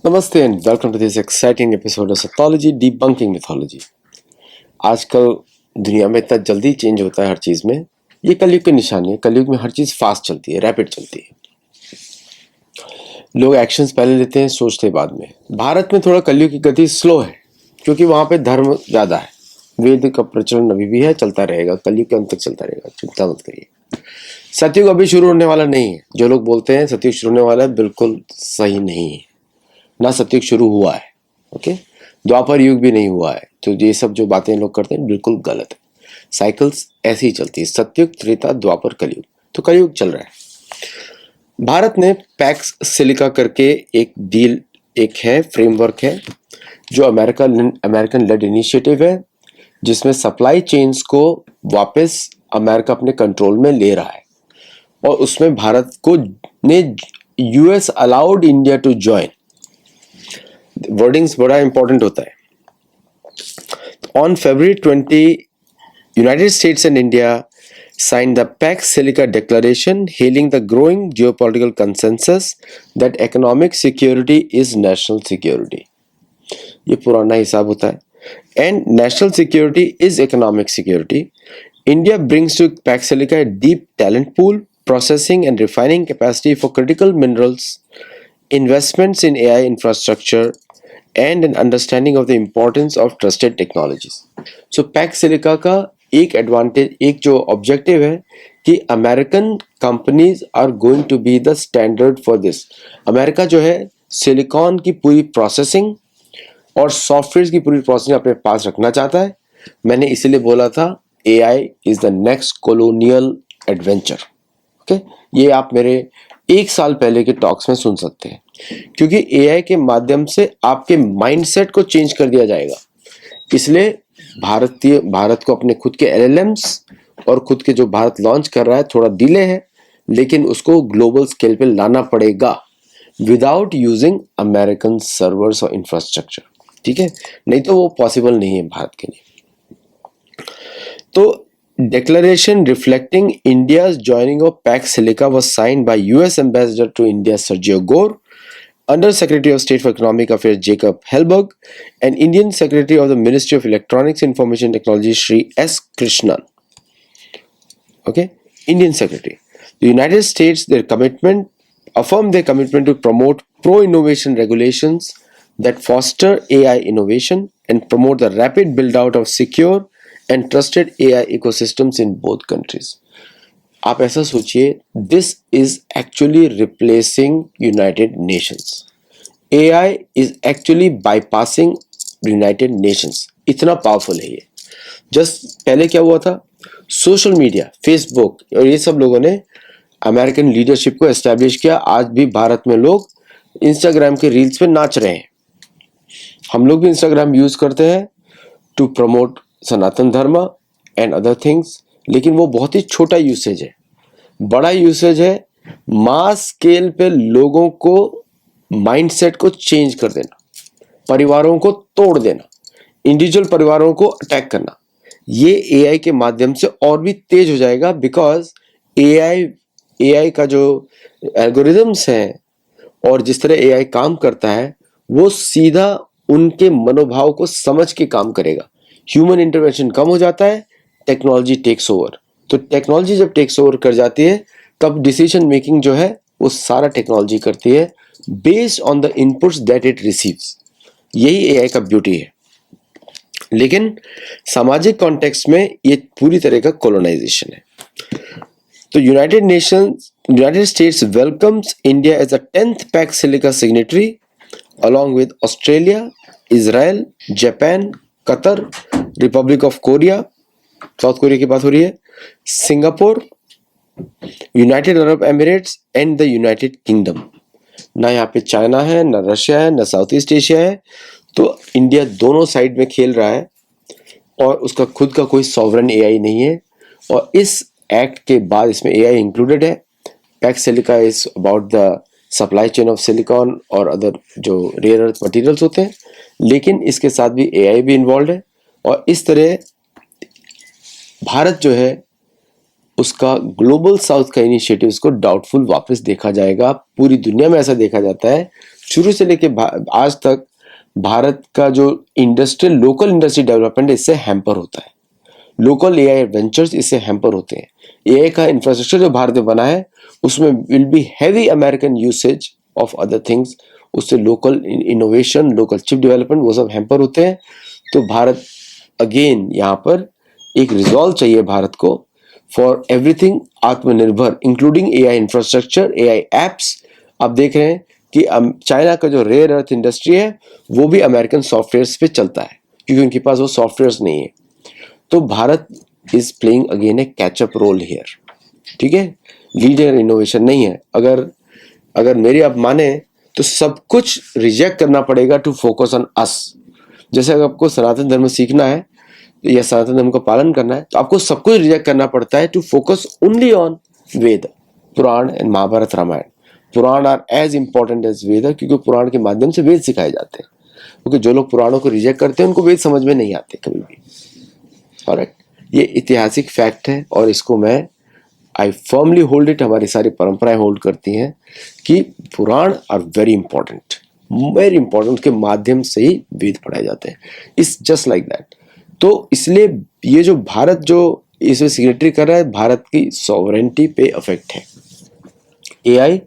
नमस्ते and welcome to this exciting episode of psychology debunking mythology. आजकल दुनिया में इतना जल्दी चेंज होता है हर चीज में। ये कलयुग की निशानी है। कलयुग में हर चीज फास्ट चलती है, रैपिड चलती है। लोग एक्शंस पहले लेते हैं, सोचते बाद में। भारत में थोड़ा कलयुग की गति स्लो है क्योंकि वहां पे धर्म ज्यादा है। वेद का प्रचलन अभी भी है, चलता रहेगा, कलयुग के अंत तक चलता रहेगा, चिंता मत करिए। सतयुग अभी शुरू होने वाला नहीं है। जो लोग बोलते हैं सतयुग शुरू होने वाला है, बिल्कुल सही नहीं है। ना सतयुग शुरू हुआ है, ओके। द्वापर युग भी नहीं हुआ है। तो ये सब जो बातें लोग करते हैं बिल्कुल गलत है। साइकिल्स ऐसी ही चलती है, सतयुग, त्रेता, द्वापर, कलयुग। तो कलयुग चल रहा है। भारत ने पैक्स सिलिका करके एक डील, एक है फ्रेमवर्क है, जो अमेरिकन लेड इनिशिएटिव है, जिसमें सप्लाई चेन्स को वापस अमेरिका अपने कंट्रोल में ले रहा है। और उसमें भारत को ने US allowed India to join. Wordings बड़ा इंपॉर्टेंट होता है। On February 20, United States and India signed the Pax Silica Declaration, hailing the growing geopolitical consensus that economic security is national security. ये पुराना हिसाब होता है। And national security is economic security. India brings to Pax Silica a deep talent pool, processing and refining capacity for critical minerals, investments in AI infrastructure, and an understanding of the importance of trusted technologies. So Pax Silica का एक advantage, एक जो objective है कि American companies are going to be the standard for this. America जो है silicon की पूरी प्रोसेसिंग और सॉफ्टवेयर की पूरी प्रोसेसिंग अपने पास रखना चाहता है। मैंने इसीलिए बोला था AI is the next colonial adventure. Okay, ये आप मेरे एक साल पहले के टॉक्स में सुन सकते हैं, क्योंकि AI के माध्यम से आपके माइंडसेट को चेंज कर दिया जाएगा। इसलिए भारत को अपने खुद के LLMs और खुद के जो भारत लॉन्च कर रहा है, थोड़ा डिले है, लेकिन उसको ग्लोबल स्केल पे लाना पड़ेगा विदाउट यूजिंग अमेरिकन सर्वर्स और इंफ्रास्ट्रक्चर। ठीक है, नहीं तो वो पॉसिबल नहीं है भारत के लिए। तो declaration reflecting India's joining of Pax Silica was signed by US Ambassador to India Sergio Gore, Under Secretary of State for Economic Affairs Jacob Helberg, and Indian Secretary of the Ministry of Electronics Information Technology Shri S. Krishnan. Okay, Indian Secretary. The United States affirmed their commitment to promote pro-innovation regulations that foster AI innovation and promote the rapid build-out of secure and trusted AI ecosystems in both countries. आप ऐसा सोचिए, this is actually replacing United Nations. AI is actually bypassing United Nations. इतना powerful है ये। Just पहले क्या हुआ था, सोशल मीडिया, फेसबुक और ये सब लोगों ने अमेरिकन लीडरशिप को एस्टैब्लिश किया। आज भी भारत में लोग इंस्टाग्राम के रील्स पे नाच रहे हैं। हम लोग भी इंस्टाग्राम यूज करते हैं टू प्रमोट सनातन धर्म एंड अदर थिंग्स, लेकिन वो बहुत ही छोटा यूसेज है। बड़ा यूसेज है मास स्केल पे लोगों को माइंडसेट को चेंज कर देना, परिवारों को तोड़ देना, इंडिविजुअल परिवारों को अटैक करना। ये AI के माध्यम से और भी तेज हो जाएगा, बिकॉज AI का जो एल्गोरिदम्स हैं और जिस तरह AI काम करता है, वो सीधा उनके मनोभाव को समझ के काम करेगा। ह्यूमन इंटरवेंशन कम हो जाता है, टेक्नोलॉजी टेक्स ओवर। तो टेक्नोलॉजी जब टेक्स ओवर कर जाती है, तब डिसीजन मेकिंग जो है वो सारा टेक्नोलॉजी करती है, based on the inputs that it receives. यही AI का ब्यूटी है। लेकिन सामाजिक कॉन्टेक्स्ट में ये पूरी तरह का कॉलोनाइजेशन है। तो United States welcomes India as a 10th Pax Silica signatory along with Australia, Israel, Japan, Qatar, Republic of Korea, South Korea की बात हो रही है, Singapore, United Arab Emirates and the United Kingdom. ना यहाँ पे चाइना है, ना रशिया है, ना साउथ ईस्ट एशिया है। तो इंडिया दोनों साइड में खेल रहा है और उसका खुद का कोई सॉवरन AI नहीं है। और इस एक्ट के बाद इसमें AI इंक्लूडेड है। PACS silica is about the supply chain of silicon और अदर जो रेयर अर्थ मटेरियल्स होते हैं, लेकिन इसके साथ भी AI भी इन्वॉल्व है। और इस तरह भारत जो है उसका ग्लोबल साउथ का इनिशिएटिव्स को डाउटफुल वापस देखा जाएगा। पूरी दुनिया में ऐसा देखा जाता है शुरू से लेके आज तक भारत का जो इंडस्ट्रियल लोकल इंडस्ट्री डेवलपमेंट इससे हैम्पर होता है, लोकल एआई वेंचर्स इससे हैम्पर होते हैं। एआई का इंफ्रास्ट्रक्चर जो भारत में बना है उसमें will be heavy American usage of other things, उससे local innovation, local chip development वो सब हैम्पर होते हैं। तो भारत अगेन यहाँ पर एक रिजॉल्व चाहिए भारत को फॉर एवरीथिंग आत्मनिर्भर, including AI infrastructure, AI apps. आप देख रहे हैं कि चाइना का जो रेयर अर्थ इंडस्ट्री है वो भी अमेरिकन सॉफ्टवेयर्स पे चलता है क्योंकि उनके पास वो सॉफ्टवेयर्स नहीं है। तो Bharat is playing again a catch up role here, ठीक है, लीडर इनोवेशन नहीं है। अगर मेरी आप माने तो सब कुछ रिजेक्ट करना पड़ेगा टू फोकस ऑन अस। जैसे अगर आपको सनातन धर्म सीखना है या सनातन धर्म का पालन करना है तो आपको सब कुछ रिजेक्ट करना पड़ता है to focus only on Veda, Purana and Mahabharata Ramayana. Purana are as important as Veda क्योंकि पुराण के माध्यम से वेद सिखाए जाते हैं, क्योंकि जो लोग पुराणों को रिजेक्ट करते हैं उनको वेद समझ में नहीं आते कभी भी। ऑलराइट, ये ऐतिहासिक फैक्ट है और इसको मैं आई फर्मली होल्ड इट, हमारी सारी परंपराएं होल्ड करती हैं कि Purana are very important, very important, के माध्यम से ही वेद पढ़ाए जाते हैं। It's just like that. तो इसलिए ये जो भारत जो इसमें सिग्नेटरी कर रहा है, भारत की सॉवरेंटी पे अफेक्ट है। एआई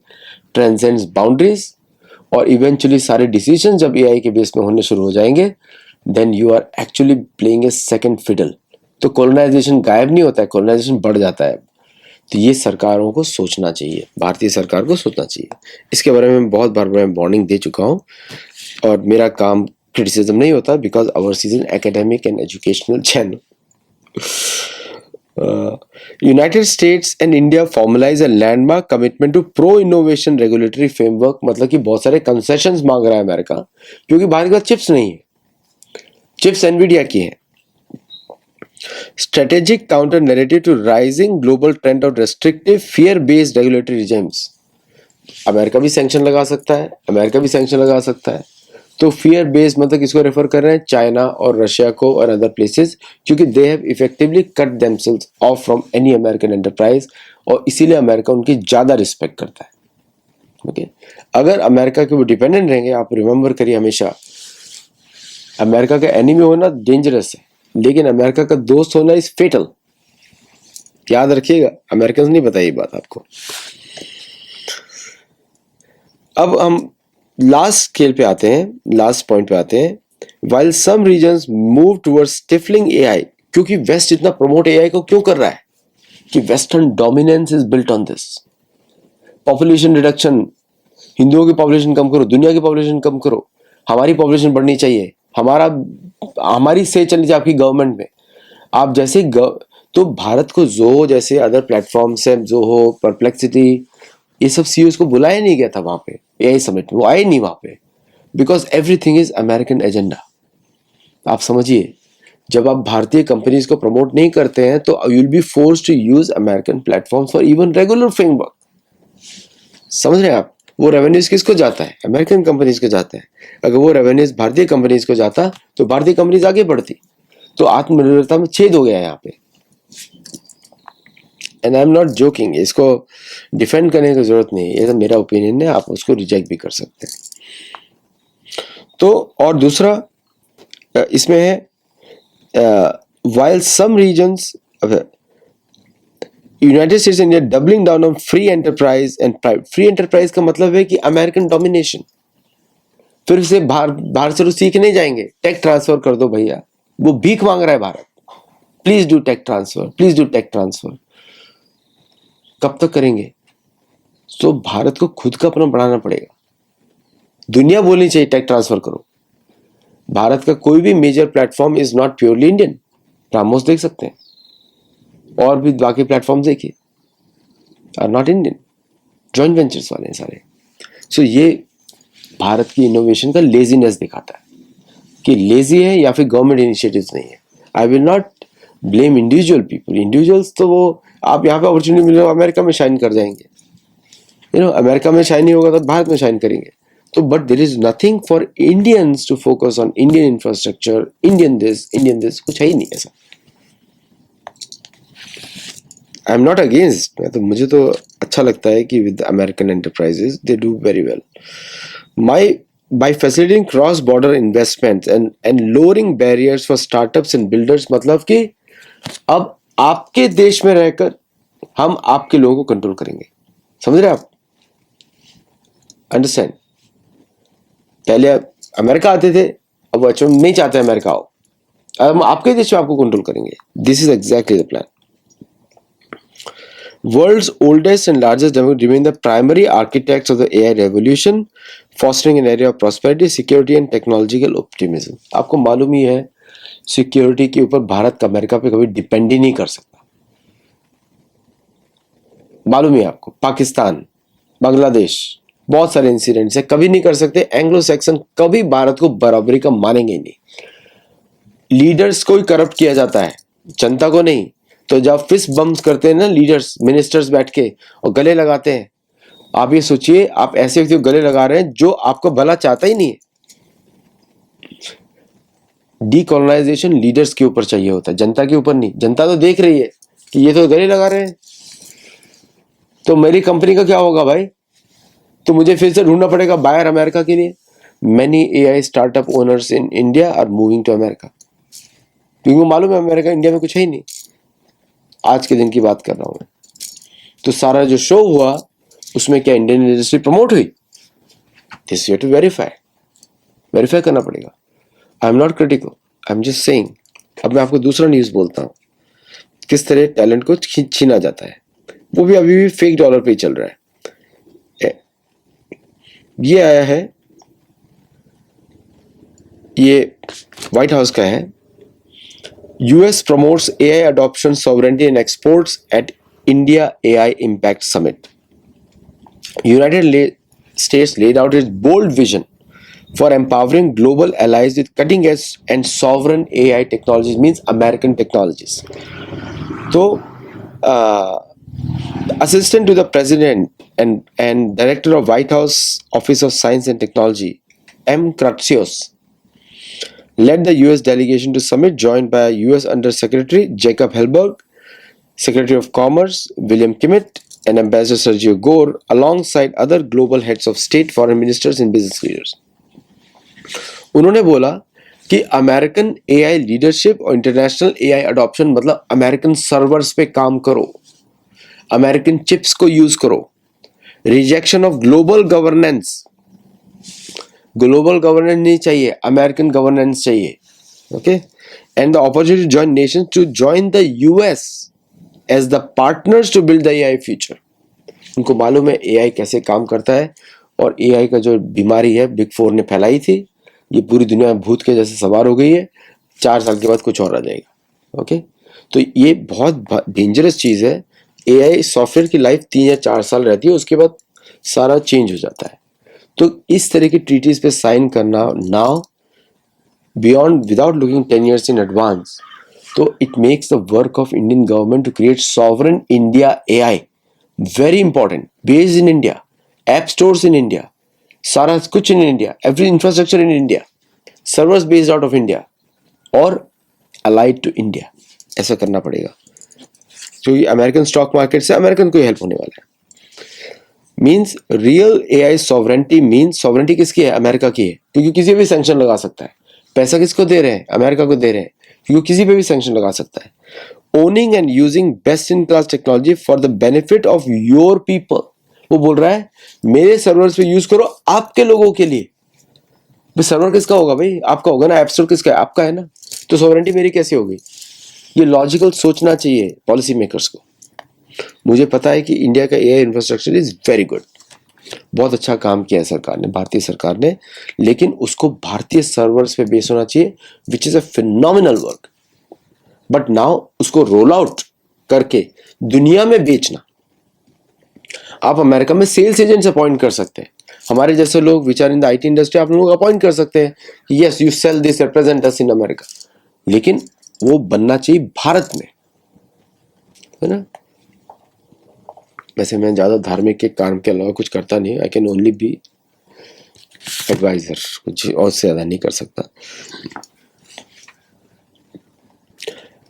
ट्रांसेंड्स बाउंड्रीज और इवेंचुअली सारे डिसीजन जब एआई के बेस में होने शुरू हो जाएंगे then you are actually playing a second fiddle. तो कॉलोनाइजेशन गायब नहीं होता है, कॉलोनाइजेशन बढ़ जाता है। तो ये सरकारों को सोचना चाहिए, भारतीय सरकार को सोचना चाहिए। इसके बारे में बहुत बार मैं वार्निंग दे चुका हूँ और मेरा काम क्रिटिसिज्म नहीं होता because our season academic and educational channel. United States and India formalise a landmark commitment to pro innovation regulatory framework. मतलब कि बहुत सारे कंसेशंस मांग रहा है अमेरिका क्योंकि भारत के पास चिप्स नहीं है, चिप्स एनवीडिया की है। Strategic counter narrative to rising global trend of restrictive fear based regulatory regimes. America भी सैंक्शन लगा सकता है, अमेरिका भी सैंक्शन लगा सकता है। तो फियर बेस्ड मतलब किसको रेफर कर रहे हैं? चाइना और रशिया को और अदर प्लेसेस, क्योंकि they have effectively cut themselves of from any American enterprise और इसीलिए अमेरिका उनकी ज्यादा रिस्पेक्ट करता है। ओके, अगर अमेरिका के वो डिपेंडेंट रहेंगे, आप रिमेंबर करिए हमेशा अमेरिका का एनिमी होना डेंजरस है लेकिन अमेरिका का दोस्त होना इज फेटल। याद रखिएगा, अमेरिकन नहीं बताइए बात आपको। अब हम लास्ट स्केल पे आते हैं, लास्ट पॉइंट पे आते हैं। While some regions move towards stifling AI, क्योंकि वेस्ट इतना प्रमोट एआई को क्यों कर रहा है कि western dominance is built on this. Population reduction, हिंदुओं की पॉपुलेशन कम करो, दुनिया की पॉपुलेशन कम करो, हमारी पॉपुलेशन बढ़नी चाहिए, हमारी से चलनी चाहिए आपकी गवर्नमेंट में। आप जैसे तो भारत को जो जैसे अदर प्लेटफॉर्म से जो हो परप्लेक्सिटी, ये सब सीईओज को बुलाया नहीं गया था वहां पे एआई समिट में, वो आए नहीं वहां पे because everything is American agenda. आप समझिए, जब आप भारतीय कंपनीज को प्रमोट नहीं करते हैं तो you will be forced to use American platform for even regular framework. समझ रहे हैं आप? वो रेवेन्यूज किसको जाता है? अमेरिकन कंपनीज को जाता है। अगर वो रेवेन्यूज भारतीय कंपनीज को जाता तो भारतीय कंपनीज आगे बढ़ती। तो आत्मनिर्भरता में छेद हो गया है यहाँ पे। And I am not joking, इसको डिफेंड करने की जरूरत नहीं है, ये तो मेरा ओपिनियन है, आप उसको रिजेक्ट भी कर सकते हैं। तो और दूसरा इसमें है while some regions United states India doubling down on free enterprise and private. Free enterprise का मतलब है कि अमेरिकन डोमिनेशन। फिर से बाहर से सीख नहीं जाएंगे, टेक ट्रांसफर कर दो भैया, वो भीख मांग रहा है Bharat, please do tech transfer, please do tech transfer. कब तक करेंगे? तो भारत को खुद का अपना बढ़ाना पड़ेगा। दुनिया बोलनी चाहिए टेक ट्रांसफर करो। भारत का कोई भी major platform is not purely Indian. रामोस देख सकते हैं और भी बाकी प्लेटफॉर्म देखिए, are not Indian, joint ventures वाले हैं सारे। सो ये भारत की इनोवेशन का लेजीनेस दिखाता है कि लेजी है या फिर गवर्नमेंट इनिशिएटिव्स नहीं है। I will not blame individual people, individuals तो वो आप यहाँ पे अपॉर्चुनिटी मिले अमेरिका में शाइन कर जाएंगे, अमेरिका में शाइन नहीं होगा तो भारत में शाइन करेंगे। तो but there is nothing for Indians to focus on Indian infrastructure, Indian this, कुछ है ही नहीं ऐसा। आई एम नॉट अगेंस्ट, तो मुझे तो अच्छा लगता है कि with American enterprises they do very well. by facilitating cross border investments and lowering barriers for startups and builders, मतलब कि अब आपके देश में रहकर हम आपके लोगों को कंट्रोल करेंगे। समझ रहे आप? अंडरस्टैंड? पहले अमेरिका आते थे, अब वो अच्छा नहीं चाहते अमेरिका आओ, अब हम आपके देश में आपको कंट्रोल करेंगे। This is exactly the plan. World's oldest and largest democracy remain the primary architects of the AI revolution, fostering an area of prosperity, security and technological optimism. आपको मालूम ही है, सिक्योरिटी के ऊपर भारत का अमेरिका पे कभी डिपेंड ही नहीं कर सकता। मालूम ही है आपको, पाकिस्तान, बांग्लादेश, बहुत सारे इंसिडेंट्स है, कभी नहीं कर सकते। एंग्लो सैक्सन कभी भारत को बराबरी का मानेंगे ही नहीं। लीडर्स को ही करप्ट किया जाता है, जनता को नहीं। तो जब फिस्ट बम्स करते हैं ना लीडर्स, मिनिस्टर्स बैठ के और गले लगाते हैं, आप ये सोचिए, आप ऐसे व्यक्ति को गले लगा रहे हैं जो आपको भला चाहता ही नहीं है। डीकोलोनाइजेशन लीडर्स के ऊपर चाहिए होता है, जनता के ऊपर नहीं। जनता तो देख रही है कि ये तो गले लगा रहे हैं, तो मेरी कंपनी का क्या होगा भाई? तो मुझे फिर से ढूंढना पड़ेगा बायर अमेरिका के लिए। Many AI startup owners in India are moving to America, क्योंकि मालूम है अमेरिका, इंडिया में कुछ है ही नहीं। आज के दिन की बात कर रहा हूं मैं। तो सारा जो शो हुआ उसमें क्या इंडियन इंडस्ट्री प्रमोट हुई? दिस यू टू वेरीफाई करना पड़ेगा। I am not critical, I am just saying. अब मैं आपको दूसरा न्यूज बोलता हूं, किस तरह टैलेंट को छीना जाता है, वो भी अभी भी फेक डॉलर पे ही चल रहा है। ये आया है, ये व्हाइट हाउस का है। US promotes AI adoption sovereignty and exports at India AI Impact Summit. United States laid out its bold vision for empowering global allies with cutting-edge and sovereign AI technologies, means American technologies. So, Assistant to the President and Director of White House Office of Science and Technology, M. Kratsios, led the US delegation to summit, joined by US Under Secretary Jacob Helberg, Secretary of Commerce William Kimmett, and Ambassador Sergio Gore, alongside other global heads of state, foreign ministers, and business leaders. उन्होंने बोला कि American AI leadership और international AI adoption, मतलब American servers पे काम करो, American chips को use करो, rejection of global governance. Global governance नहीं चाहिए, अमेरिकन गवर्नेंस चाहिए। Okay, and the opportunity to join nations to join the US as the partners to build the AI future. उनको मालूम है एआई कैसे काम करता है, और एआई का जो बीमारी है बिग फोर ने फैलाई थी, ये पूरी दुनिया में भूत के जैसे सवार हो गई है। 4 साल के बाद कुछ और आ जाएगा। ओके, तो ये बहुत डेंजरस चीज है। एआई सॉफ्टवेयर की लाइफ 3 या 4 साल रहती है, उसके बाद सारा चेंज हो जाता है। तो इस तरह की ट्रीटीज पे साइन करना now beyond without looking 10 years in advance, तो it makes the work of Indian government to create sovereign India AI very important, based in India, app stores in India, सारा कुछ in India, every infrastructure in India, servers based out of India और allied to India. ऐसा करना पड़ेगा, क्योंकि American stock market से American को help होने वाला है। Means real AI sovereignty, means sovereignty किसकी है? अमेरिका की है, क्योंकि किसी पे भी सैंक्शन लगा सकता है। पैसा किसको दे रहे हैं? अमेरिका को दे रहे हैं, क्योंकि किसी पे भी सैंक्शन लगा सकता है। Owning and using best in class technology for the benefit of your people. वो बोल रहा है मेरे सर्वर्स पे यूज करो आपके लोगों के लिए। भाई सर्वर किसका होगा? भाई आपका होगा ना। ऐप स्टोर किसका है? आपका है ना। तो सॉवरेंटी मेरी कैसे होगी? ये लॉजिकल सोचना चाहिए पॉलिसी मेकर्स को। मुझे पता है कि इंडिया का AI infrastructure is very good, बहुत अच्छा काम किया है सरकार ने, भारतीय सरकार ने, लेकिन उसको भारतीय सर्वर्स पे बेस होना चाहिए, which is a phenomenal work. But now उसको रोल आउट करके दुनिया में बेचना। आप अमेरिका में सेल्स एजेंट्स अपॉइंट कर सकते हैं, हमारे जैसे लोग which are in the IT industry, आप लोगों को अपॉइंट कर सकते हैं कि yes you sell this, represent us in America, लेकिन वो बनना चाहिए भारत में, है ना। वैसे मैं ज़्यादा धार्मिक के काम के अलावा कुछ करता नहीं, I can only be adviser, कुछ और से ज़्यादा नहीं कर सकता।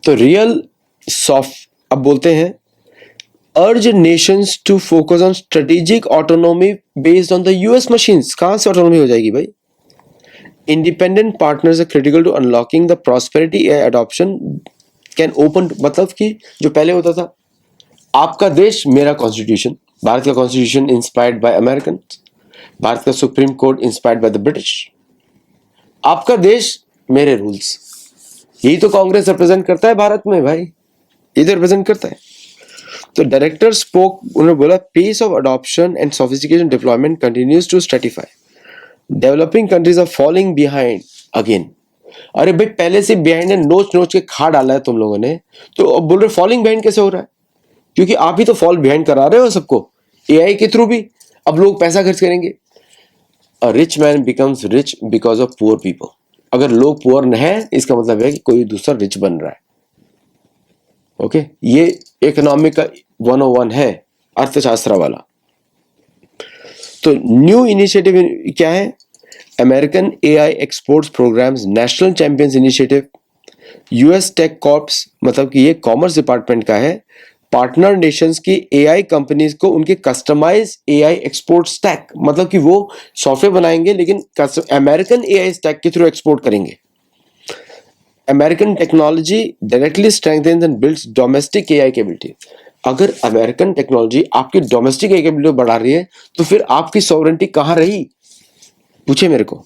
तो रियल सॉफ्ट, अब बोलते हैं urge nations to focus on strategic autonomy based on the US machines. कहाँ से autonomy हो जाएगी भाई? Independent partners are critical to unlocking the prosperity AI adoption can open, मतलब कि जो पहले होता था आपका देश मेरा कॉन्स्टिट्यूशन, भारत का constitution inspired by American, Bharat का supreme court inspired by the British, आपका देश मेरे रूल्स, यही तो कांग्रेस रिप्रेजेंट करता है भारत में भाई, ये तो रिप्रेजेंट करता है. तो डायरेक्टर स्पोक, उन्होंने बोला pace of adoption and sophistication deployment continues to stratify, developing countries are following behind again. अरे भाई पहले से बिहाइंड है, नोच नोच के खा डाला है तुम लोगों ने, तो अब बोल रहे फॉलोइंग बिहाइंड कैसे हो रहा है? क्योंकि आप ही तो फॉल बिहाइंड करा रहे हो सबको एआई के थ्रू भी. अब लोग पैसा खर्च करेंगे. A rich man becomes rich because of poor people. अगर लोग पुअर है इसका मतलब है कि कोई दूसरा रिच बन रहा है. ओके ये इकोनॉमिक का 101 है, अर्थशास्त्र वाला. तो न्यू इनिशिएटिव क्या है? American AI exports programmes national champions initiative, US tech corps, मतलब कि ये कॉमर्स डिपार्टमेंट का है, पार्टनर नेशंस की एआई कंपनीज को उनके कस्टमाइज एआई एक्सपोर्ट स्टैक, मतलब कि वो सॉफ्टवेयर बनाएंगे लेकिन अमेरिकन एआई स्टैक के थ्रू एक्सपोर्ट करेंगे. American technology directly strengthens and builds domestic AI capability. अगर अमेरिकन टेक्नोलॉजी आपकी डोमेस्टिक एआई कैपेबिलिटी बढ़ा रही है तो फिर आपकी सॉवरेंटी कहां रही? पूछे मेरे को.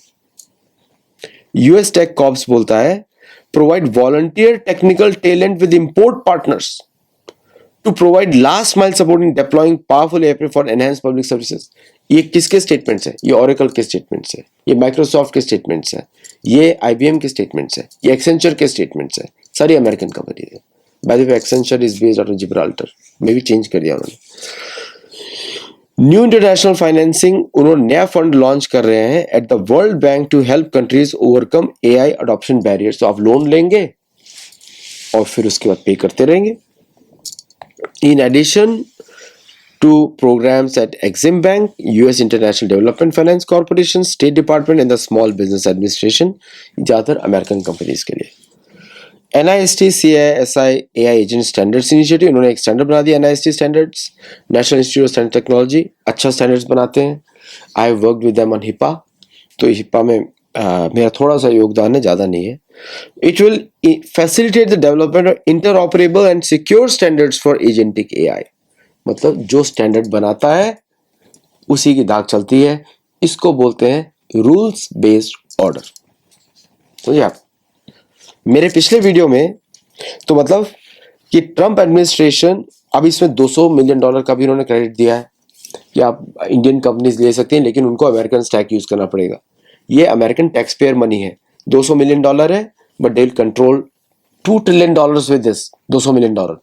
यूएस टेक कॉर्प्स बोलता है provide volunteer technical talent with import partners to provide last mile support in deploying powerful AI for enhanced public services. ये किसके स्टेटमेंट्स है? ये Oracle के स्टेटमेंट्स है, ये Microsoft के स्टेटमेंट्स है, ये IBM के स्टेटमेंट्स है, ये Accenture के स्टेटमेंट्स है, सारी अमेरिकन कंपनी है. By the way Accenture is based out of Gibraltar, मे भी चेंज कर दिया उन्होंने. न्यू इंटरनेशनल फाइनेंसिंग, उन्होंने नया फंड लॉन्च कर रहे हैं at the World Bank to help countries overcome AI adoption barriers. तो आप लोन लेंगे और फिर उसके बाद पे करते रहेंगे. In addition to programs at Exim Bank, US International Development Finance Corporation, State Department and the Small Business Administration, ज़्यादातर अमेरिकन कंपनीज के लिए. NIST CISI AI Agent Standards Initiative, उन्होंने एक स्टैंडर्ड बना दिया NIST Standards, National Institute of Standard Technology, अच्छा standards बनाते हैं. I have worked with them on HIPAA, तो HIPAA में मेरा थोड़ा सा योगदान है, ज़्यादा नहीं है. It will facilitate the development of interoperable and secure standards for agentic AI. मतलब जो स्टैंडर्ड बनाता है उसी की दाग चलती है. इसको बोलते हैं रूल्स बेस्ड ऑर्डर. समझिए आप मेरे पिछले वीडियो में, तो मतलब कि ट्रम्प एडमिनिस्ट्रेशन अब इसमें $200 मिलियन का भी उन्होंने क्रेडिट दिया है कि आप इंडियन कंपनीज ले सकते हैं लेकिन उनको अमेरिकन स्टैक यूज करना पड़ेगा. ये अमेरिकन टैक्स पेयर मनी है. $200 मिलियन है, but they will control $2 trillion with this $200 million.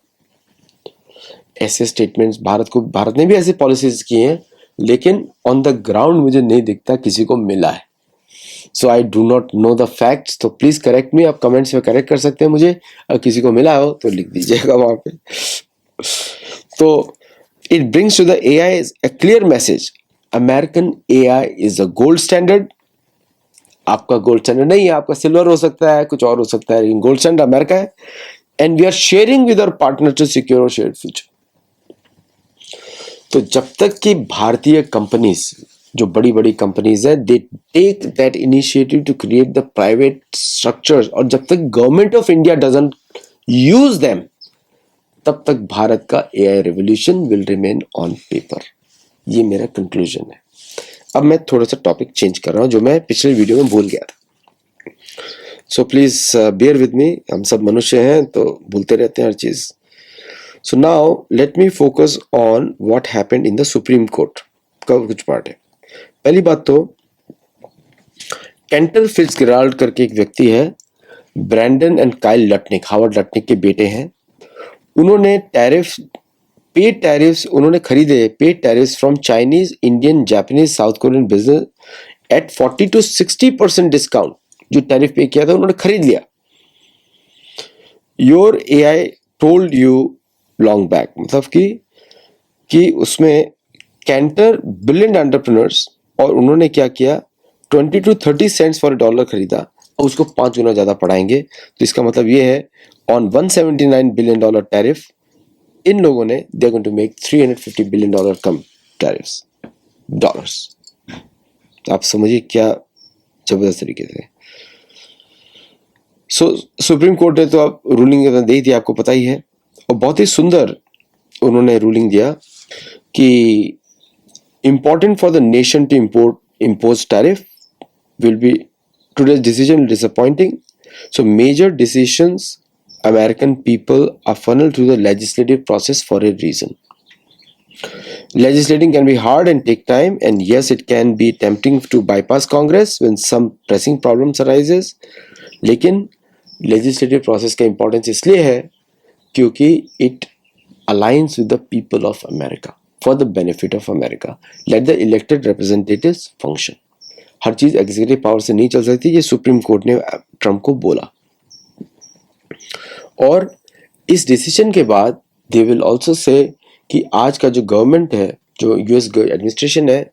ऐसे स्टेटमेंट्स भारत ने भी ऐसे पॉलिसीज की हैं, लेकिन ऑन द ग्राउंड मुझे नहीं दिखता किसी को मिला है. So I do not know the facts, तो प्लीज करेक्ट मी. आप कमेंट्स में करेक्ट कर सकते हैं मुझे, अगर किसी को मिला हो तो लिख दीजिएगा वहां पे. तो it brings to the AI a clear message, American AI is a gold standard. आपका गोल्ड स्टैंडर्ड नहीं है, आपका सिल्वर हो सकता है, कुछ और हो सकता है, लेकिन गोल्ड स्टैंडर्ड अमेरिका है. And we are sharing with our partner to secure और शेयर फ्यूचर. तो जब तक कि भारतीय कंपनीज, जो बड़ी बड़ी कंपनीज है, they take that initiative to create the private structures, और जब तक government of India doesn't use them, तब तक भारत का AI revolution will remain on paper. ये मेरा कंक्लूजन है. अब मैं थोड़ा सा टॉपिक चेंज कर रहा हूं जो मैं पिछले वीडियो में भूल गया था. So please bear with me. हम सब मनुष्य हैं तो भूलते रहते हैं हर चीज. So now let me focus on what happened in the supreme court का कुछ पार्ट है. पहली बात तो कैंटर फिट्जगेराल्ड करके एक व्यक्ति है, Brandon and Kyle Lutnick, Howard Lutnick के बेटे हैं. उन्होंने पेड टैरिफ्स उन्होंने खरीदे, paid tariffs from Chinese, Indian, Japanese, South Korean business at 40 to 60% discount. जो टैरिफ पे किया था उन्होंने खरीद लिया. Your AI told you long back, मतलब कि उसमें कैंटर ब्रिलियंट एंटरप्रेन्योर्स, और उन्होंने क्या किया, 20 to 30 सेंट्स फॉर $1 खरीदा और उसको 5 गुना ज्यादा पढ़ाएंगे. तो इसका मतलब ये है ऑन $179 बिलियन टैरिफ, इन लोगों ने they are going to make $350 billion कम टैरिफ्स डॉलर्स। आप समझिए क्या जबरदस्त तरीके से। सुप्रीम कोर्ट ने तो अब रूलिंग दे ही थी, आपको पता ही है, और बहुत ही सुंदर उन्होंने रूलिंग दिया कि important for the nation to impose tariff will be today's decision disappointing. So major decisions American people are funneled through the legislative process for a reason. Legislating can be hard and take time, and yes, it can be tempting to bypass Congress when some pressing problems arises. लेकिन legislative process का importance इसलिए है क्योंकि it aligns with the people of America. For the benefit of America, let the elected representatives function. हर चीज executive power से नहीं चल सकती, ये सुप्रीम कोर्ट ने ट्रम्प को बोला। और इस डिसीजन के बाद दे विल आल्सो से कि आज का जो गवर्नमेंट है, जो यूएस एडमिनिस्ट्रेशन है,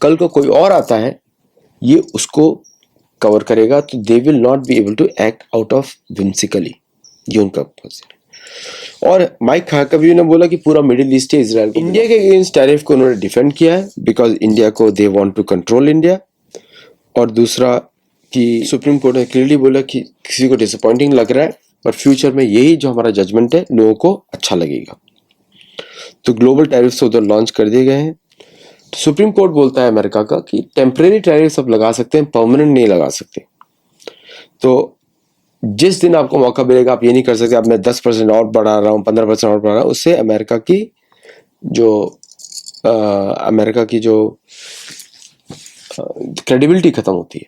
कल को कोई और आता है ये उसको कवर करेगा, तो they will not be able to act out of whimsically, ये उनका पोजीशन। और माइक हाकवी ने बोला कि पूरा मिडिल ईस्ट है इजराइल को। इंडिया के अगेंस्ट टैरिफ को उन्होंने डिफेंड किया है बिकॉज इंडिया को they want to control India. और दूसरा कि सुप्रीम कोर्ट ने क्लियरली बोला कि किसी को डिसअपॉइंटिंग लग रहा है पर फ्यूचर में यही जो हमारा जजमेंट है लोगों को अच्छा लगेगा, तो ग्लोबल टैरिफ्स उधर लॉन्च कर दिए गए हैं। तो सुप्रीम कोर्ट बोलता है अमेरिका का कि टेम्परेरी टैरिफ्स आप लगा सकते हैं, परमानेंट नहीं लगा सकते। तो जिस दिन आपको मौका मिलेगा आप ये नहीं कर सकते अब मैं 10% और बढ़ा रहा हूँ, 15% और बढ़ा रहा हूँ, उससे अमेरिका की जो क्रेडिबिलिटी खत्म होती है।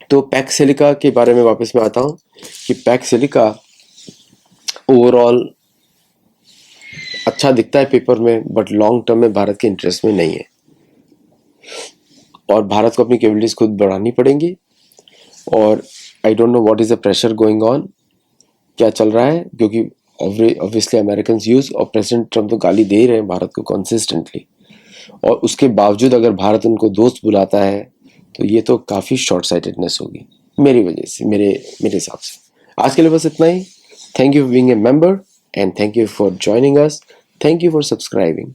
तो पैक्स सिलिका के बारे में वापस मैं आता हूँ कि पैक्स सिलिका ओवरऑल अच्छा दिखता है पेपर में, बट लॉन्ग टर्म में भारत के इंटरेस्ट में नहीं है, और भारत को अपनी कैपेबिलिटीज खुद बढ़ानी पड़ेंगी। और I don't know what is the pressure going on, क्या चल रहा है, क्योंकि ऑब्वियसली अमेरिकन यूज और प्रेसिडेंट ट्रम्प तो गाली दे ही रहे हैं भारत को कंसिस्टेंटली, और उसके बावजूद अगर भारत उनको दोस्त बुलाता है तो ये तो काफ़ी शॉर्ट साइटेडनेस होगी मेरी वजह से, मेरे हिसाब से। आज के लिए बस इतना ही। Thank you for being a member and thank you for joining us, thank you for subscribing.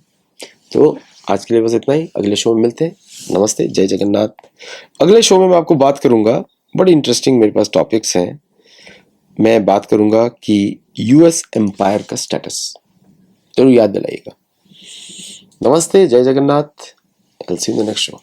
तो आज के लिए बस इतना ही, अगले शो में मिलते हैं। नमस्ते, जय जगन्नाथ। अगले शो में मैं आपको बात करूंगा, बड़ी इंटरेस्टिंग मेरे पास टॉपिक्स हैं। मैं बात करूंगा कि यूएस एम्पायर का स्टेटस, जरूर याद दिलाइएगा। नमस्ते, जय Jagannath. I'll see you in the next show.